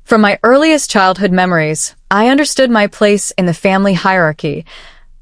From my earliest childhood memories, I understood my place in the family hierarchy.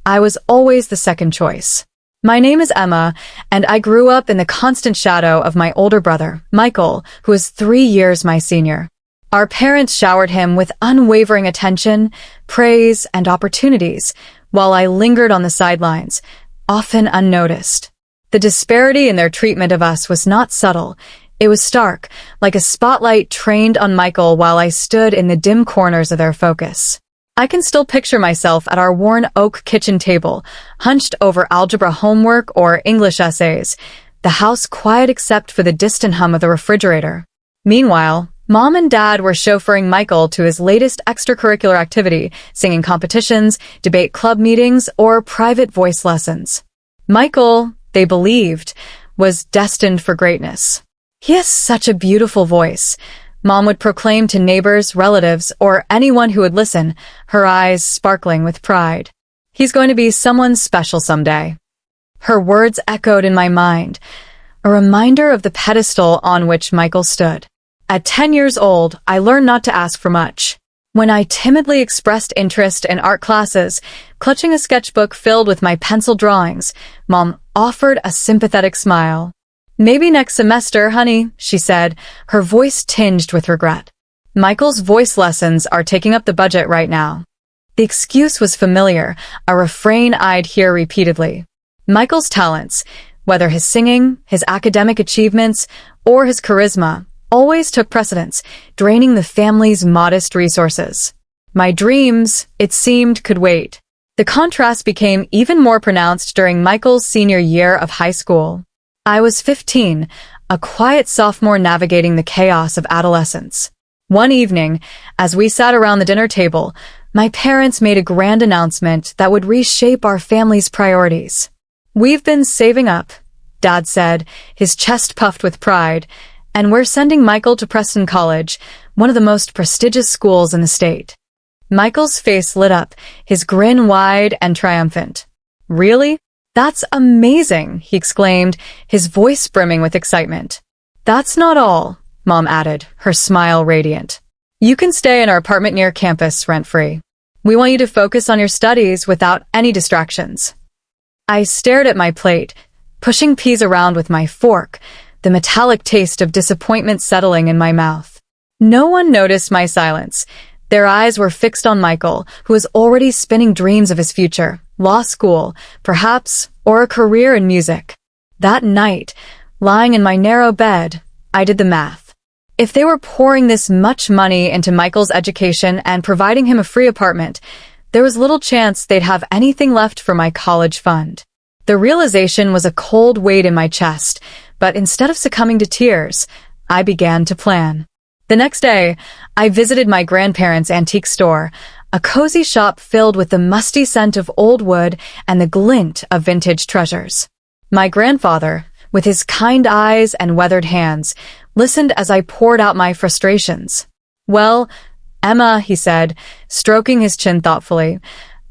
I was always the second choice. My name is Emma, and I grew up in the constant shadow of my older brother, Michael, who is 3 years my senior. Our parents showered him with unwavering attention, praise, and opportunities, while I lingered on the sidelines, often unnoticed. The disparity in their treatment of us was not subtle. It was stark, like a spotlight trained on Michael while I stood in the dim corners of their focus. I can still picture myself at our worn oak kitchen table, hunched over algebra homework or English essays, the house quiet except for the distant hum of the refrigerator. Meanwhile, Mom and Dad were chauffeuring Michael to his latest extracurricular activity, singing competitions, debate club meetings, or private voice lessons. Michael, they believed, was destined for greatness. He has such a beautiful voice, Mom would proclaim to neighbors, relatives, or anyone who would listen, her eyes sparkling with pride. He's going to be someone special someday. Her words echoed in my mind, a reminder of the pedestal on which Michael stood. At 10 years old, I learned not to ask for much. When I timidly expressed interest in art classes, clutching a sketchbook filled with my pencil drawings, Mom offered a sympathetic smile. "Maybe next semester, honey," she said, her voice tinged with regret. Michael's voice lessons are taking up the budget right now. The excuse was familiar, a refrain I'd hear repeatedly. Michael's talents, whether his singing, his academic achievements, or his charisma, always took precedence, draining the family's modest resources. My dreams, it seemed, could wait. The contrast became even more pronounced during Michael's senior year of high school. I was 15, a quiet sophomore navigating the chaos of adolescence. One evening, as we sat around the dinner table, my parents made a grand announcement that would reshape our family's priorities. "We've been saving up," Dad said, his chest puffed with pride, "and we're sending Michael to Preston College, one of the most prestigious schools in the state." Michael's face lit up, his grin wide and triumphant. "Really? That's amazing," he exclaimed, his voice brimming with excitement. "That's not all," Mom added, her smile radiant. "You can stay in our apartment near campus rent-free. We want you to focus on your studies without any distractions." I stared at my plate, pushing peas around with my fork, the metallic taste of disappointment settling in my mouth. No one noticed my silence. Their eyes were fixed on Michael, who was already spinning dreams of his future, law school, perhaps, or a career in music. That night, lying in my narrow bed, I did the math. If they were pouring this much money into Michael's education and providing him a free apartment, there was little chance they'd have anything left for my college fund. The realization was a cold weight in my chest, but instead of succumbing to tears, I began to plan. The next day, I visited my grandparents' antique store, a cozy shop filled with the musty scent of old wood and the glint of vintage treasures. My grandfather, with his kind eyes and weathered hands, listened as I poured out my frustrations. "Well, Emma," he said, stroking his chin thoughtfully,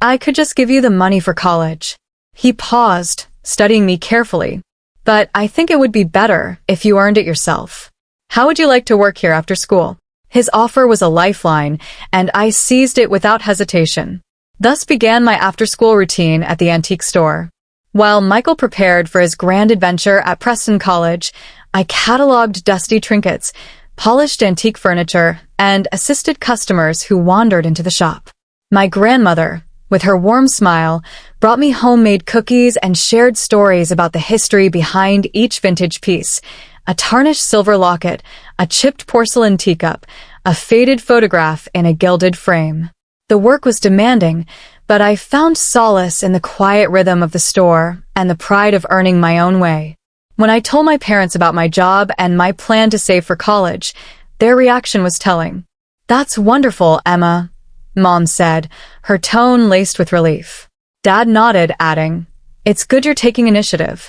"I could just give you the money for college." He paused, studying me carefully. "But I think it would be better if you earned it yourself. How would you like to work here after school?" His offer was a lifeline, and I seized it without hesitation. Thus began my after-school routine at the antique store. While Michael prepared for his grand adventure at Preston College, I cataloged dusty trinkets, polished antique furniture, and assisted customers who wandered into the shop. My grandmother, with her warm smile, brought me homemade cookies and shared stories about the history behind each vintage piece. A tarnished silver locket, a chipped porcelain teacup, a faded photograph in a gilded frame. The work was demanding, but I found solace in the quiet rhythm of the store and the pride of earning my own way. When I told my parents about my job and my plan to save for college, their reaction was telling. "That's wonderful, Emma," Mom said, her tone laced with relief. Dad nodded, adding, "It's good you're taking initiative."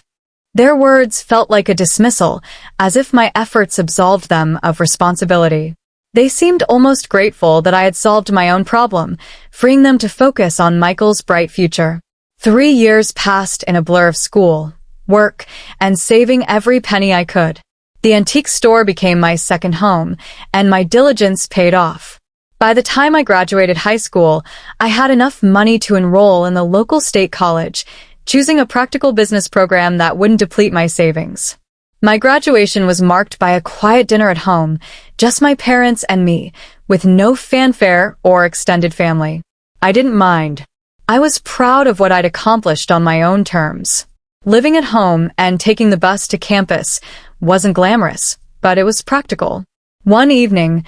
Their words felt like a dismissal, as if my efforts absolved them of responsibility. They seemed almost grateful that I had solved my own problem, freeing them to focus on Michael's bright future. 3 years passed in a blur of school, work, and saving every penny I could. The antique store became my second home, and my diligence paid off. By the time I graduated high school, I had enough money to enroll in the local state college, choosing a practical business program that wouldn't deplete my savings. My graduation was marked by a quiet dinner at home, just my parents and me, with no fanfare or extended family. I didn't mind. I was proud of what I'd accomplished on my own terms. Living at home and taking the bus to campus wasn't glamorous, but it was practical. One evening,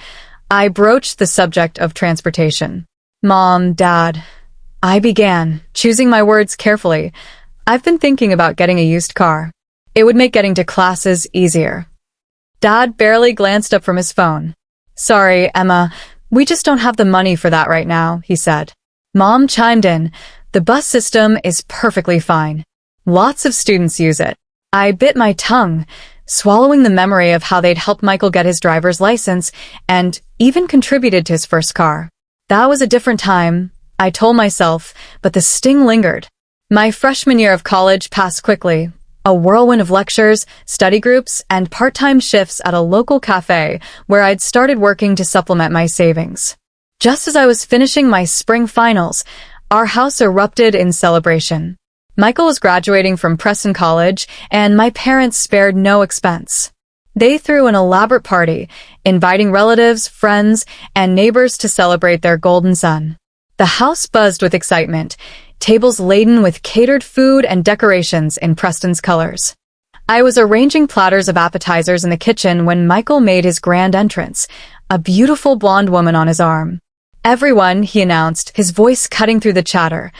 I broached the subject of transportation. Mom, Dad, I began, choosing my words carefully. I've been thinking about getting a used car. It would make getting to classes easier. Dad barely glanced up from his phone. Sorry, Emma, we just don't have the money for that right now, he said. Mom chimed in. The bus system is perfectly fine. Lots of students use it. I bit my tongue, swallowing the memory of how they'd helped Michael get his driver's license and even contributed to his first car. That was a different time, I told myself, but the sting lingered. My freshman year of college passed quickly. A whirlwind of lectures, study groups, and part-time shifts at a local cafe where I'd started working to supplement my savings. Just as I was finishing my spring finals, our house erupted in celebration. Michael was graduating from Preston College, and my parents spared no expense. They threw an elaborate party, inviting relatives, friends, and neighbors to celebrate their golden son. The house buzzed with excitement, tables laden with catered food and decorations in Preston's colors. I was arranging platters of appetizers in the kitchen when Michael made his grand entrance, a beautiful blonde woman on his arm. Everyone, he announced, his voice cutting through the chatter.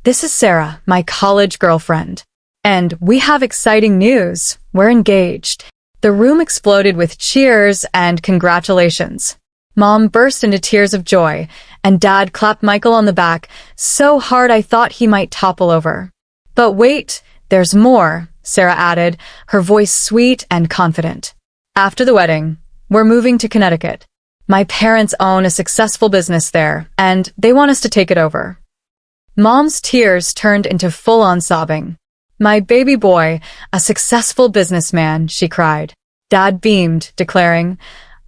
This is Sarah, my college girlfriend. And we have exciting news. We're engaged. The room exploded with cheers and congratulations. Mom burst into tears of joy, and Dad clapped Michael on the back so hard I thought he might topple over. But wait, there's more, Sarah added, her voice sweet and confident. After the wedding, we're moving to Connecticut. My parents own a successful business there, and they want us to take it over. Mom's tears turned into full-on sobbing. My baby boy, a successful businessman, she cried. Dad beamed, declaring,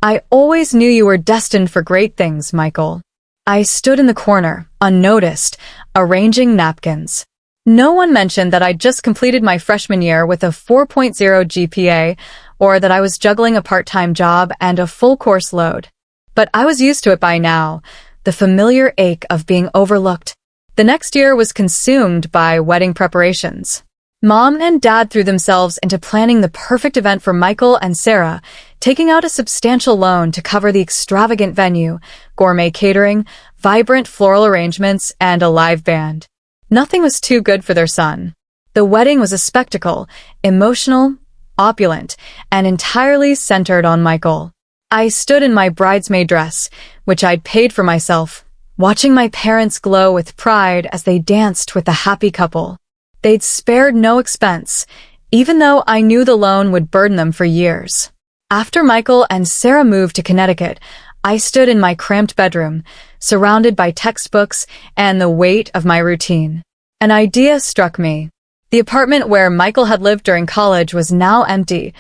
I always knew you were destined for great things, Michael. I stood in the corner, unnoticed, arranging napkins. No one mentioned that I'd just completed my freshman year with a 4.0 GPA, or that I was juggling a part-time job and a full course load. But I was used to it by now, the familiar ache of being overlooked. The next year was consumed by wedding preparations. Mom and Dad threw themselves into planning the perfect event for Michael and Sarah, taking out a substantial loan to cover the extravagant venue, gourmet catering, vibrant floral arrangements, and a live band. Nothing was too good for their son. The wedding was a spectacle, emotional, opulent, and entirely centered on Michael. I stood in my bridesmaid dress, which I'd paid for myself, watching my parents glow with pride as they danced with the happy couple. They'd spared no expense, even though I knew the loan would burden them for years. After Michael and Sarah moved to Connecticut, I stood in my cramped bedroom, surrounded by textbooks and the weight of my routine. An idea struck me. The apartment where Michael had lived during college was now empty,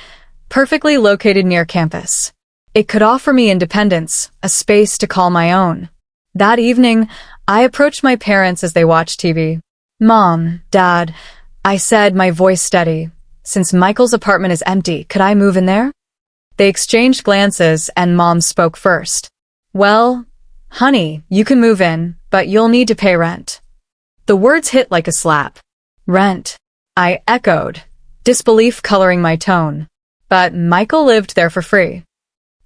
perfectly located near campus. It could offer me independence, a space to call my own. That evening, I approached my parents as they watched TV. Mom, Dad, I said, my voice steady. Since Michael's apartment is empty, could I move in there? They exchanged glances, and Mom spoke first. Well, honey, you can move in, but you'll need to pay rent. The words hit like a slap. Rent, I echoed, disbelief coloring my tone. But Michael lived there for free.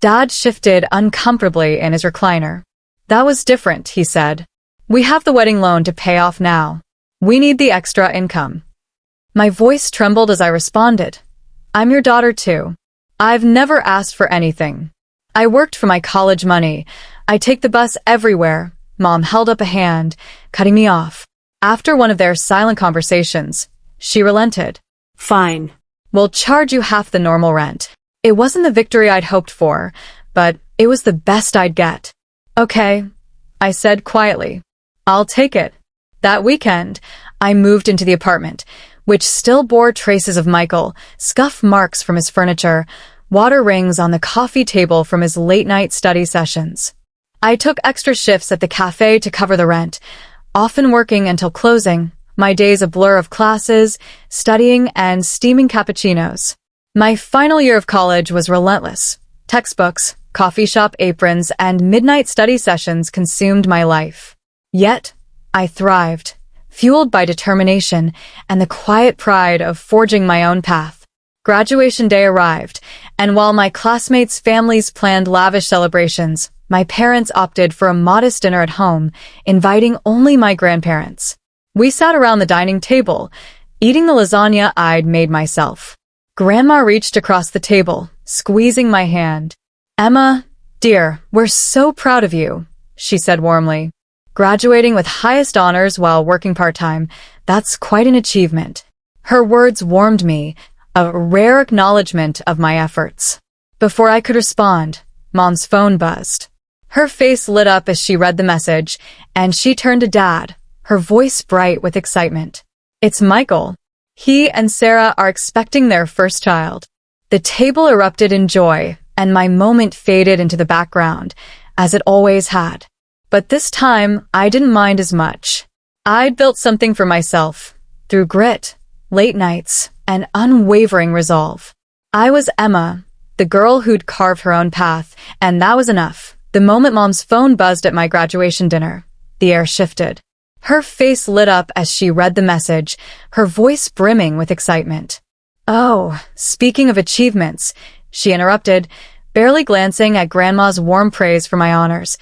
Dad shifted uncomfortably in his recliner. That was different, he said. We have the wedding loan to pay off now. We need the extra income. My voice trembled as I responded. I'm your daughter too. I've never asked for anything. I worked for my college money. I take the bus everywhere. Mom held up a hand, cutting me off. After one of their silent conversations, she relented. Fine. We'll charge you half the normal rent. It wasn't the victory I'd hoped for, but it was the best I'd get. Okay, I said quietly. I'll take it. That weekend, I moved into the apartment, which still bore traces of Michael, scuff marks from his furniture, water rings on the coffee table from his late-night study sessions. I took extra shifts at the cafe to cover the rent, often working until closing, my days a blur of classes, studying, and steaming cappuccinos. My final year of college was relentless. Textbooks, coffee shop aprons, and midnight study sessions consumed my life. Yet, I thrived, fueled by determination and the quiet pride of forging my own path. Graduation day arrived, and while my classmates' families planned lavish celebrations, my parents opted for a modest dinner at home, inviting only my grandparents. We sat around the dining table, eating the lasagna I'd made myself. Grandma reached across the table, squeezing my hand. "Emma, dear, we're so proud of you," she said warmly. "Graduating with highest honors while working part-time, that's quite an achievement." Her words warmed me, a rare acknowledgement of my efforts. Before I could respond, Mom's phone buzzed. Her face lit up as she read the message, and she turned to Dad, her voice bright with excitement. "It's Michael. He and Sarah are expecting their first child." The table erupted in joy, and my moment faded into the background, as it always had. But this time, I didn't mind as much. I'd built something for myself, through grit, late nights, and unwavering resolve. I was Emma, the girl who'd carved her own path, and that was enough. The moment Mom's phone buzzed at my graduation dinner, the air shifted. Her face lit up as she read the message, her voice brimming with excitement. "Oh, speaking of achievements," she interrupted, barely glancing at Grandma's warm praise for my honors.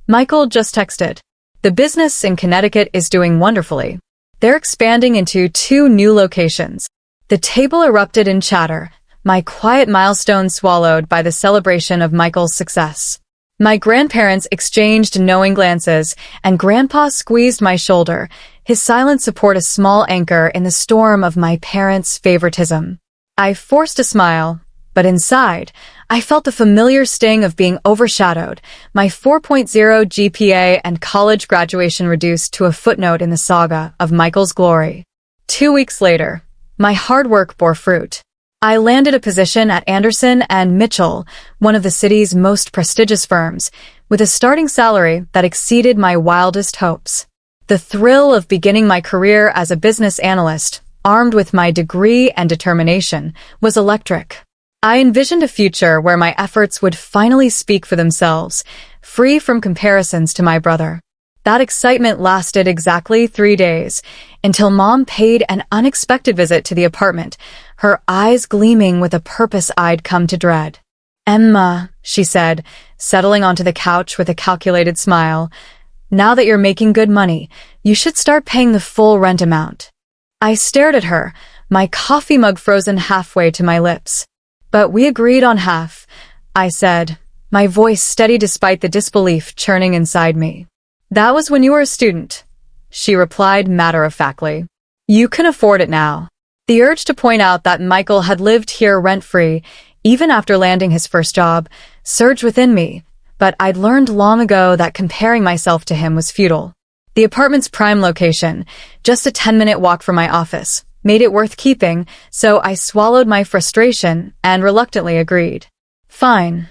"Michael just texted. The business in Connecticut is doing wonderfully. They're expanding into 2 new locations." The table erupted in chatter, my quiet milestone swallowed by the celebration of Michael's success. My grandparents exchanged knowing glances, and Grandpa squeezed my shoulder, his silent support a small anchor in the storm of my parents' favoritism. I forced a smile, but inside, I felt the familiar sting of being overshadowed, my 4.0 GPA and college graduation reduced to a footnote in the saga of Michael's glory. 2 weeks later, my hard work bore fruit. I landed a position at Anderson and Mitchell, one of the city's most prestigious firms, with a starting salary that exceeded my wildest hopes. The thrill of beginning my career as a business analyst, armed with my degree and determination, was electric. I envisioned a future where my efforts would finally speak for themselves, free from comparisons to my brother. That excitement lasted exactly 3 days, until Mom paid an unexpected visit to the apartment, her eyes gleaming with a purpose I'd come to dread. "Emma," she said, settling onto the couch with a calculated smile, "now that you're making good money, you should start paying the full rent amount." I stared at her, my coffee mug frozen halfway to my lips. "But we agreed on half," I said, my voice steady despite the disbelief churning inside me. "That was when you were a student," she replied matter-of-factly. "You can afford it now." The urge to point out that Michael had lived here rent-free, even after landing his first job, surged within me, but I'd learned long ago that comparing myself to him was futile. The apartment's prime location, just a 10-minute walk from my office, made it worth keeping, so I swallowed my frustration and reluctantly agreed. "Fine,"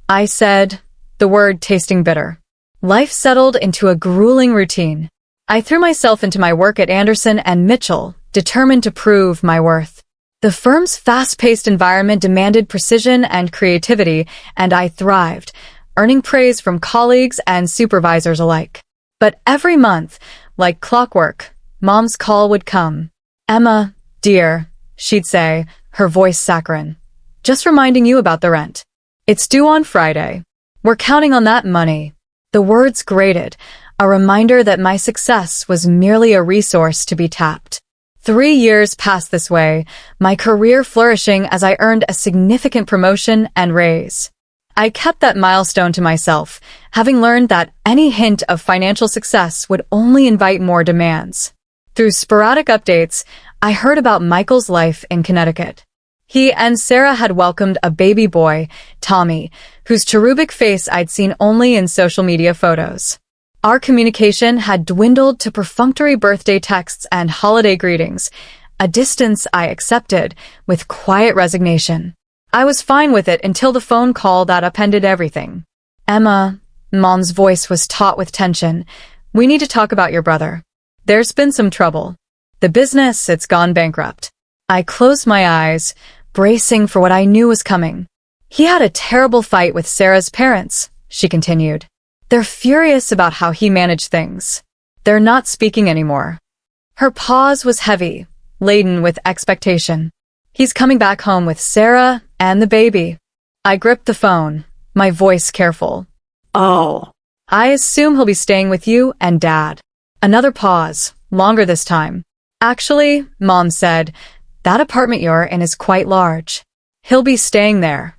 I said, the word tasting bitter. Life settled into a grueling routine. I threw myself into my work at Anderson and Mitchell, determined to prove my worth. The firm's fast-paced environment demanded precision and creativity, and I thrived, earning praise from colleagues and supervisors alike. But every month, like clockwork, Mom's call would come. "Emma, dear," she'd say, her voice saccharine, "just reminding you about the rent. It's due on Friday. We're counting on that money." The words grated, a reminder that my success was merely a resource to be tapped. 3 years passed this way, my career flourishing as I earned a significant promotion and raise. I kept that milestone to myself, having learned that any hint of financial success would only invite more demands. Through sporadic updates, I heard about Michael's life in Connecticut. He and Sarah had welcomed a baby boy, Tommy, whose cherubic face I'd seen only in social media photos. Our communication had dwindled to perfunctory birthday texts and holiday greetings, a distance I accepted with quiet resignation. I was fine with it until the phone call that upended everything. Emma, Mom's voice was taut with tension. We need to talk about your brother. There's been some trouble. The business, it's gone bankrupt. I closed my eyes, bracing for what I knew was coming. He had a terrible fight with Sarah's parents, she continued. They're furious about how he managed things. They're not speaking anymore. Her pause was heavy, laden with expectation. He's coming back home with Sarah and the baby. I gripped the phone, my voice careful. Oh. I assume he'll be staying with you and Dad. Another pause, longer this time. Actually, Mom said, that apartment you're in is quite large. He'll be staying there.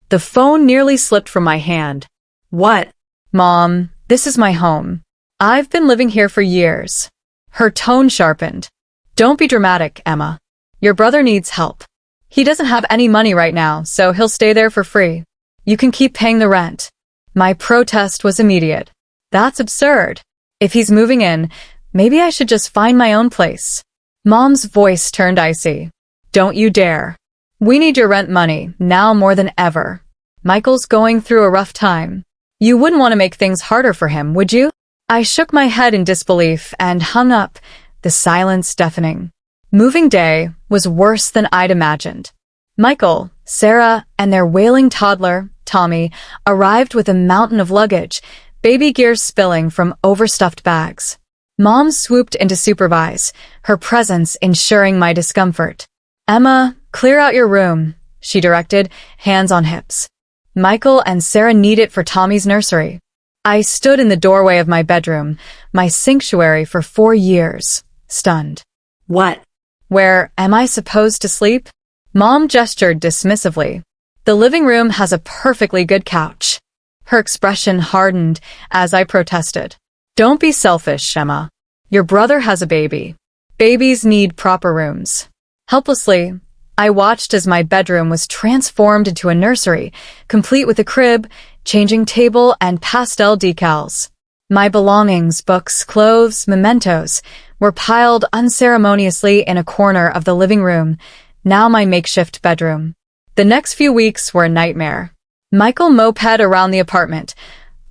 The phone nearly slipped from my hand. What? Mom, this is my home. I've been living here for years. Her tone sharpened. Don't be dramatic, Emma. Your brother needs help. He doesn't have any money right now, so he'll stay there for free. You can keep paying the rent. My protest was immediate. That's absurd. If he's moving in, maybe I should just find my own place. Mom's voice turned icy. Don't you dare. We need your rent money, now more than ever. Michael's going through a rough time. You wouldn't want to make things harder for him, would you? I shook my head in disbelief and hung up, the silence deafening. Moving day was worse than I'd imagined. Michael, Sarah, and their wailing toddler, Tommy, arrived with a mountain of luggage, baby gear spilling from overstuffed bags. Mom swooped in to supervise, her presence ensuring my discomfort. Emma, clear out your room, she directed, hands on hips. Michael and Sarah need it for Tommy's nursery. I stood in the doorway of my bedroom, my sanctuary for 4 years, stunned. What? Where am I supposed to sleep? Mom gestured dismissively. The living room has a perfectly good couch. Her expression hardened as I protested. Don't be selfish, Emma. Your brother has a baby. Babies need proper rooms. Helplessly, I watched as my bedroom was transformed into a nursery, complete with a crib, changing table, and pastel decals. My belongings, books, clothes, mementos, were piled unceremoniously in a corner of the living room, now my makeshift bedroom. The next few weeks were a nightmare. Michael moped around the apartment,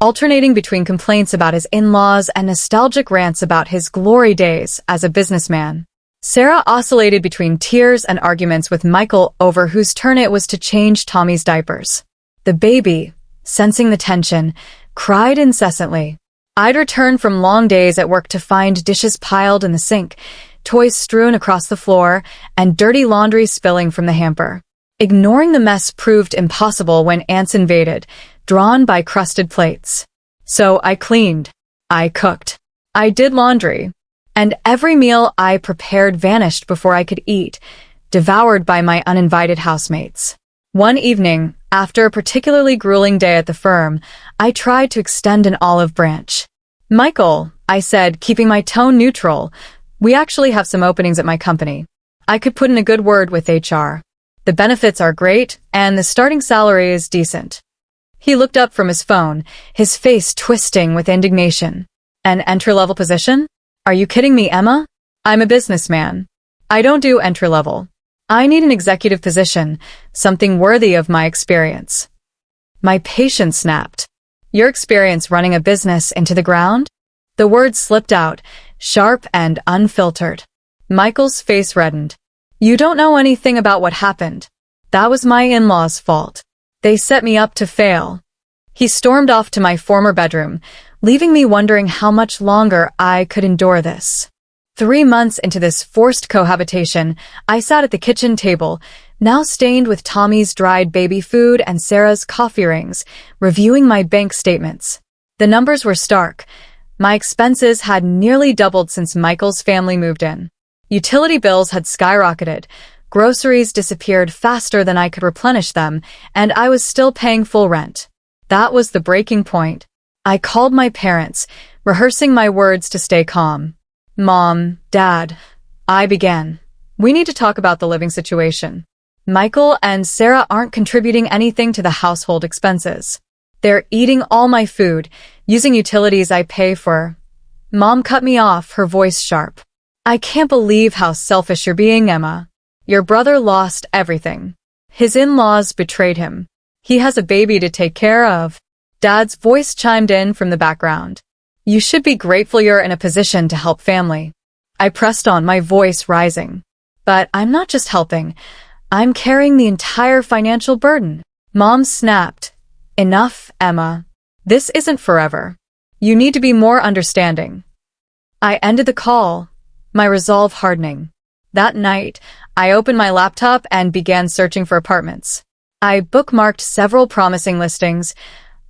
alternating between complaints about his in-laws and nostalgic rants about his glory days as a businessman. Sarah oscillated between tears and arguments with Michael over whose turn it was to change Tommy's diapers. The baby, sensing the tension, cried incessantly. I'd return from long days at work to find dishes piled in the sink, toys strewn across the floor, and dirty laundry spilling from the hamper. Ignoring the mess proved impossible when ants invaded, drawn by crusted plates. So I cleaned. I cooked. I did laundry. And every meal I prepared vanished before I could eat, devoured by my uninvited housemates. One evening, after a particularly grueling day at the firm, I tried to extend an olive branch. Michael, I said, keeping my tone neutral, we actually have some openings at my company. I could put in a good word with HR. The benefits are great, and the starting salary is decent. He looked up from his phone, his face twisting with indignation. An entry-level position? Are you kidding me, Emma? I'm a businessman. I don't do entry-level. I need an executive position, something worthy of my experience. My patience snapped. Your experience running a business into the ground? The words slipped out, sharp and unfiltered. Michael's face reddened. You don't know anything about what happened. That was my in-laws' fault. They set me up to fail. He stormed off to my former bedroom, leaving me wondering how much longer I could endure this. 3 months into this forced cohabitation, I sat at the kitchen table, now stained with Tommy's dried baby food and Sarah's coffee rings, reviewing my bank statements. The numbers were stark. My expenses had nearly doubled since Michael's family moved in. Utility bills had skyrocketed, groceries disappeared faster than I could replenish them, and I was still paying full rent. That was the breaking point. I called my parents, rehearsing my words to stay calm. Mom, Dad, I began. We need to talk about the living situation. Michael and Sarah aren't contributing anything to the household expenses. They're eating all my food, using utilities I pay for. Mom cut me off, her voice sharp. I can't believe how selfish you're being, Emma. Your brother lost everything. His in-laws betrayed him. He has a baby to take care of. Dad's voice chimed in from the background. You should be grateful you're in a position to help family. I pressed on, my voice rising. But I'm not just helping. I'm carrying the entire financial burden. Mom snapped. Enough, Emma. This isn't forever. You need to be more understanding. I ended the call, my resolve hardening. That night, I opened my laptop and began searching for apartments. I bookmarked several promising listings,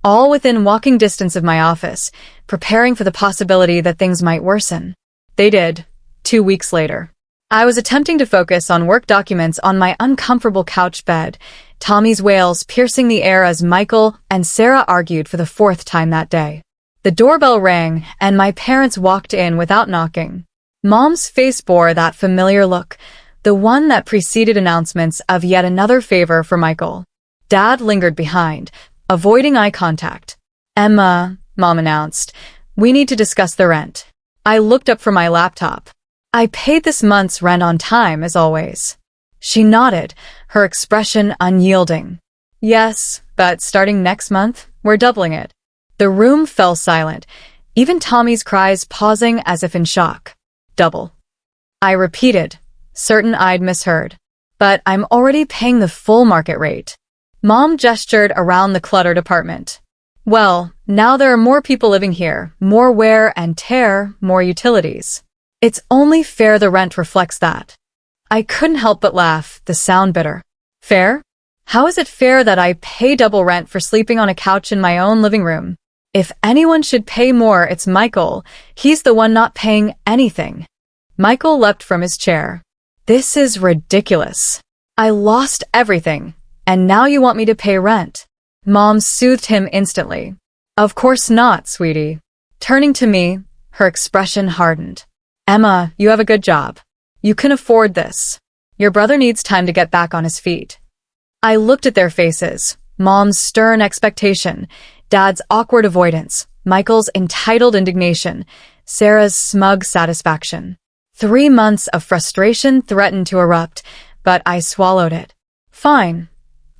all within walking distance of my office, preparing for the possibility that things might worsen. They did, 2 weeks later. I was attempting to focus on work documents on my uncomfortable couch bed, Tommy's wails piercing the air as Michael and Sarah argued for the 4th time that day. The doorbell rang, and my parents walked in without knocking. Mom's face bore that familiar look, the one that preceded announcements of yet another favor for Michael. Dad lingered behind, avoiding eye contact. Emma, Mom announced, we need to discuss the rent. I looked up from my laptop. I paid this month's rent on time, as always. She nodded, her expression unyielding. Yes, but starting next month, we're doubling it. The room fell silent, even Tommy's cries pausing as if in shock. Double. I repeated, certain I'd misheard. But I'm already paying the full market rate. Mom gestured around the cluttered apartment. Well, now there are more people living here, more wear and tear, more utilities. It's only fair the rent reflects that. I couldn't help but laugh, the sound bitter. Fair? How is it fair that I pay double rent for sleeping on a couch in my own living room? If anyone should pay more, it's Michael. He's the one not paying anything. Michael leapt from his chair. This is ridiculous. I lost everything, and now you want me to pay rent. Mom soothed him instantly. Of course not, sweetie. Turning to me, her expression hardened. Emma, you have a good job. You can afford this. Your brother needs time to get back on his feet. I looked at their faces, Mom's stern expectation, Dad's awkward avoidance, Michael's entitled indignation, Sarah's smug satisfaction. 3 months of frustration threatened to erupt, but I swallowed it. Fine,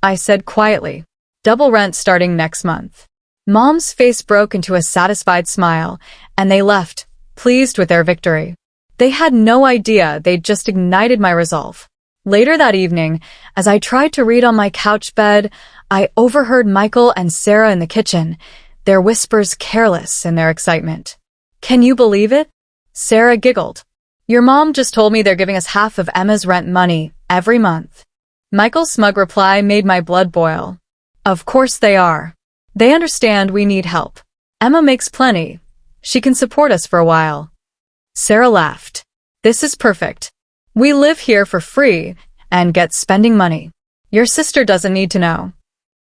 I said quietly. Double rent starting next month. Mom's face broke into a satisfied smile, and they left, pleased with their victory. They had no idea they'd just ignited my resolve. Later that evening, as I tried to read on my couch bed, I overheard Michael and Sarah in the kitchen, their whispers careless in their excitement. Can you believe it? Sarah giggled. Your mom just told me they're giving us half of Emma's rent money every month. Michael's smug reply made my blood boil. Of course they are. They understand we need help. Emma makes plenty. She can support us for a while. Sarah laughed. This is perfect. We live here for free and get spending money. Your sister doesn't need to know.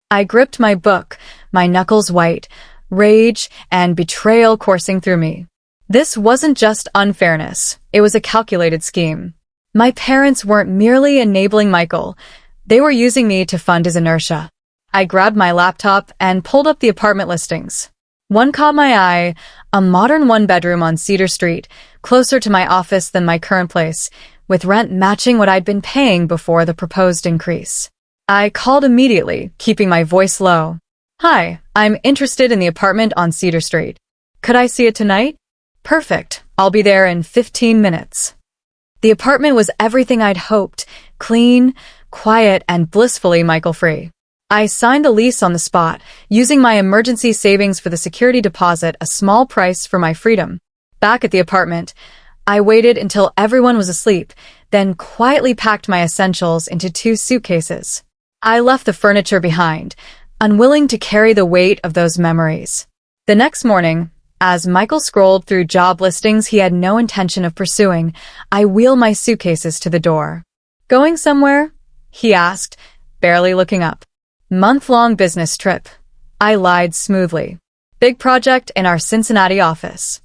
I gripped my book, my knuckles white, rage and betrayal coursing through me. This wasn't just unfairness, it was a calculated scheme. My parents weren't merely enabling Michael, they were using me to fund his inertia. I grabbed my laptop and pulled up the apartment listings. One caught my eye, a modern one-bedroom on Cedar Street, closer to my office than my current place, with rent matching what I'd been paying before the proposed increase. I called immediately, keeping my voice low. Hi, I'm interested in the apartment on Cedar Street. Could I see it tonight? Perfect, I'll be there in 15 minutes. The apartment was everything I'd hoped, clean, quiet, and blissfully Michael-free. I signed the lease on the spot, using my emergency savings for the security deposit, a small price for my freedom. Back at the apartment, I waited until everyone was asleep, then quietly packed my essentials into 2 suitcases. I left the furniture behind, unwilling to carry the weight of those memories. The next morning, as Michael scrolled through job listings he had no intention of pursuing, I wheeled my suitcases to the door. Going somewhere? He asked, barely looking up. Month-long business trip. I lied smoothly. Big project in our Cincinnati office.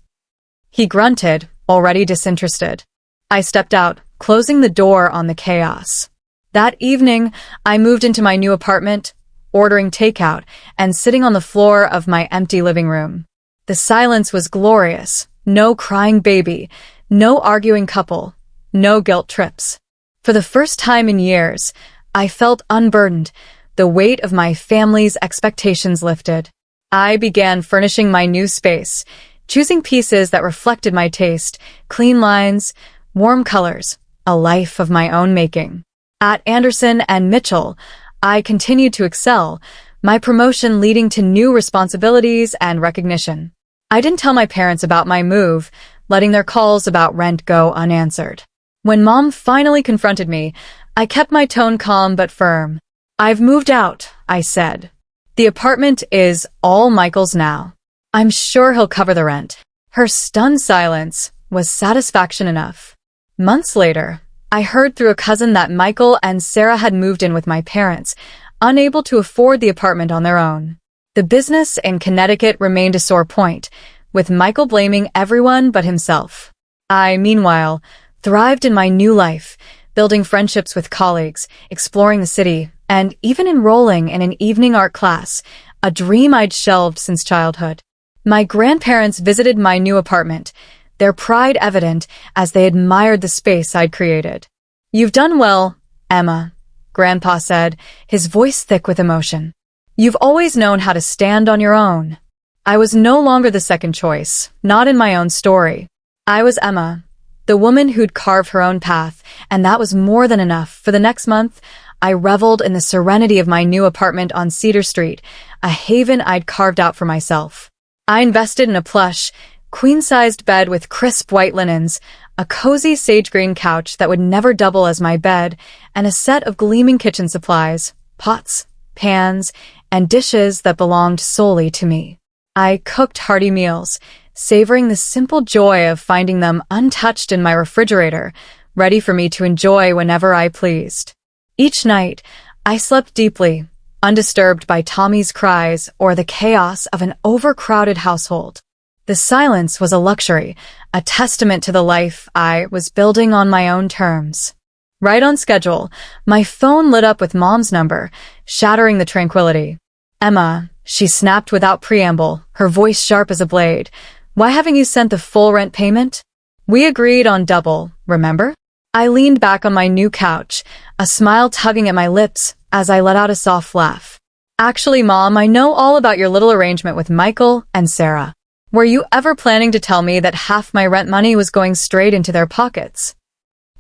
He grunted, already disinterested. I stepped out, closing the door on the chaos. That evening, I moved into my new apartment, ordering takeout, and sitting on the floor of my empty living room. The silence was glorious. No crying baby, no arguing couple, no guilt trips. For the first time in years, I felt unburdened. The weight of my family's expectations lifted. I began furnishing my new space, choosing pieces that reflected my taste, clean lines, warm colors, a life of my own making. At Anderson and Mitchell, I continued to excel, my promotion leading to new responsibilities and recognition. I didn't tell my parents about my move, letting their calls about rent go unanswered. When Mom finally confronted me, I kept my tone calm but firm. "I've moved out," I said. "The apartment is all Michael's now. I'm sure he'll cover the rent." Her stunned silence was satisfaction enough. Months later, I heard through a cousin that Michael and Sarah had moved in with my parents, unable to afford the apartment on their own. The business in Connecticut remained a sore point, with Michael blaming everyone but himself. I, meanwhile, thrived in my new life, building friendships with colleagues, exploring the city, and even enrolling in an evening art class, a dream I'd shelved since childhood. My grandparents visited my new apartment, their pride evident as they admired the space I'd created. "You've done well, Emma," Grandpa said, his voice thick with emotion. "You've always known how to stand on your own." I was no longer the second choice, not in my own story. I was Emma, the woman who'd carved her own path, and that was more than enough. For the next month, I reveled in the serenity of my new apartment on Cedar Street, a haven I'd carved out for myself. I invested in a plush, queen-sized bed with crisp white linens, a cozy sage-green couch that would never double as my bed, and a set of gleaming kitchen supplies, pots, pans, and dishes that belonged solely to me. I cooked hearty meals, savoring the simple joy of finding them untouched in my refrigerator, ready for me to enjoy whenever I pleased. Each night, I slept deeply, undisturbed by Tommy's cries or the chaos of an overcrowded household. The silence was a luxury, a testament to the life I was building on my own terms. Right on schedule, my phone lit up with Mom's number, shattering the tranquility. "Emma," she snapped without preamble, her voice sharp as a blade. "Why haven't you sent the full rent payment? We agreed on double, remember?" I leaned back on my new couch, a smile tugging at my lips as I let out a soft laugh. "Actually, Mom, I know all about your little arrangement with Michael and Sarah. Were you ever planning to tell me that half my rent money was going straight into their pockets?"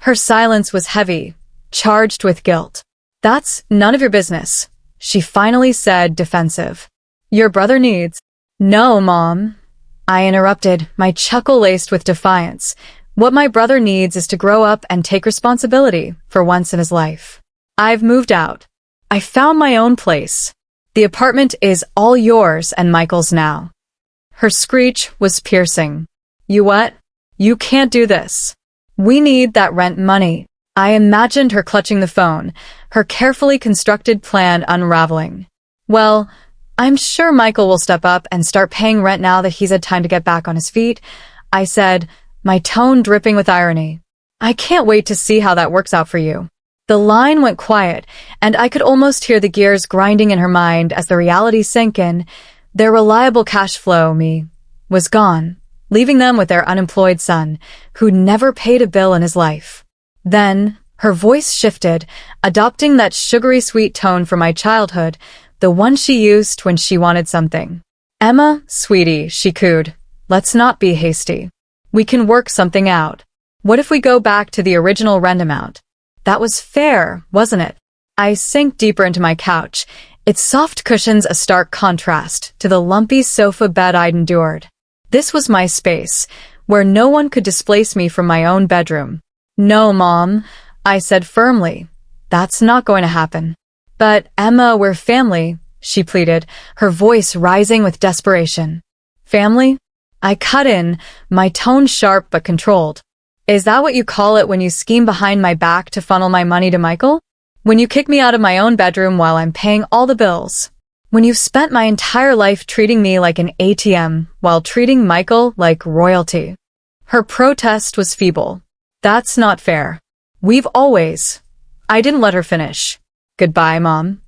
Her silence was heavy, charged with guilt. "That's none of your business," she finally said, defensive. "Your brother needs—" "No, Mom," I interrupted, my chuckle laced with defiance. "What my brother needs is to grow up and take responsibility for once in his life. I've moved out. I found my own place. The apartment is all yours and Michael's now." Her screech was piercing. "You what? You can't do this. We need that rent money." I imagined her clutching the phone, her carefully constructed plan unraveling. "Well, I'm sure Michael will step up and start paying rent now that he's had time to get back on his feet," I said, my tone dripping with irony. "I can't wait to see how that works out for you." The line went quiet, and I could almost hear the gears grinding in her mind as the reality sank in. Their reliable cash flow, was gone, leaving them with their unemployed son, who'd never paid a bill in his life. Then, her voice shifted, adopting that sugary sweet tone from my childhood, the one she used when she wanted something. "Emma, sweetie," she cooed, "let's not be hasty. We can work something out. What if we go back to the original rent amount? That was fair, wasn't it?" I sank deeper into my couch, its soft cushions a stark contrast to the lumpy sofa bed I'd endured. This was my space, where no one could displace me from my own bedroom. "No, Mom," I said firmly. "That's not going to happen." "But, Emma, we're family," she pleaded, her voice rising with desperation. "Family?" I cut in, my tone sharp but controlled. "Is that what you call it when you scheme behind my back to funnel my money to Michael? When you kick me out of my own bedroom while I'm paying all the bills? When you've spent my entire life treating me like an ATM while treating Michael like royalty?" Her protest was feeble. "That's not fair. We've always—" I didn't let her finish. "Goodbye, Mom."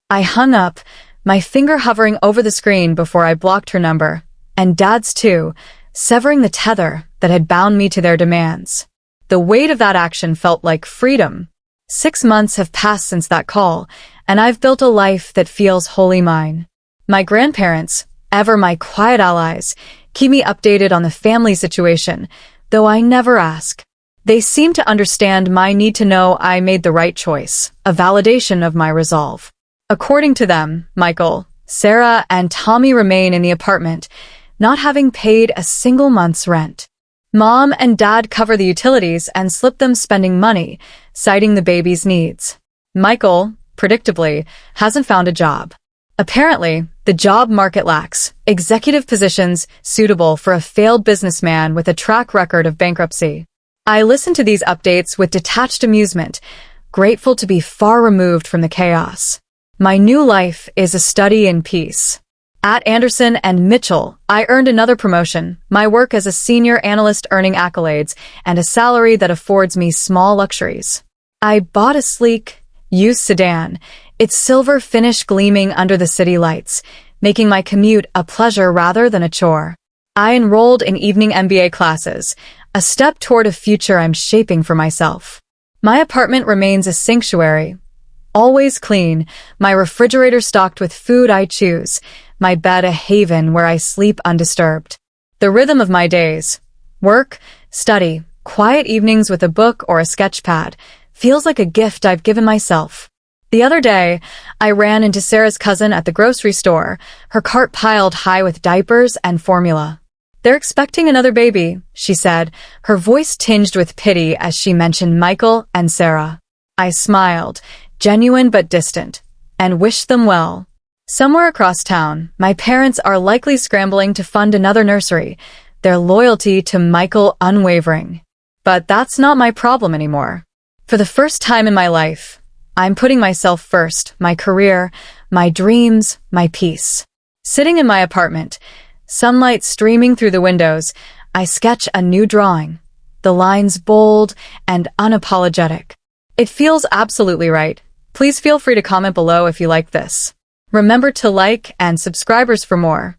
I hung up, my finger hovering over the screen before I blocked her number, and Dad's too, severing the tether that had bound me to their demands. The weight of that action felt like freedom. 6 months have passed since that call, and I've built a life that feels wholly mine. My grandparents, ever my quiet allies, keep me updated on the family situation, though I never ask. They seem to understand my need to know I made the right choice, a validation of my resolve. According to them, Michael, Sarah, and Tommy remain in the apartment, not having paid a single month's rent. Mom and Dad cover the utilities and slip them spending money, citing the baby's needs. Michael, predictably, hasn't found a job. Apparently, the job market lacks executive positions suitable for a failed businessman with a track record of bankruptcy. I listen to these updates with detached amusement, grateful to be far removed from the chaos. My new life is a study in peace. At Anderson and Mitchell, I earned another promotion, my work as a senior analyst earning accolades and a salary that affords me small luxuries. I bought a sleek, used sedan, its silver finish gleaming under the city lights, making my commute a pleasure rather than a chore. I enrolled in evening MBA classes, a step toward a future I'm shaping for myself. My apartment remains a sanctuary, always clean, my refrigerator stocked with food I choose, my bed a haven where I sleep undisturbed. The rhythm of my days, work, study, quiet evenings with a book or a sketch pad, feels like a gift I've given myself. The other day, I ran into Sarah's cousin at the grocery store, her cart piled high with diapers and formula. "They're expecting another baby," she said, her voice tinged with pity as she mentioned Michael and Sarah. I smiled, genuine but distant, and wished them well. Somewhere across town, my parents are likely scrambling to fund another nursery, their loyalty to Michael unwavering. But that's not my problem anymore. For the first time in my life, I'm putting myself first, my career, my dreams, my peace. Sitting in my apartment, sunlight streaming through the windows, I sketch a new drawing, the lines bold and unapologetic. It feels absolutely right. Please feel free to comment below if you like this. Remember to like and subscribers for more.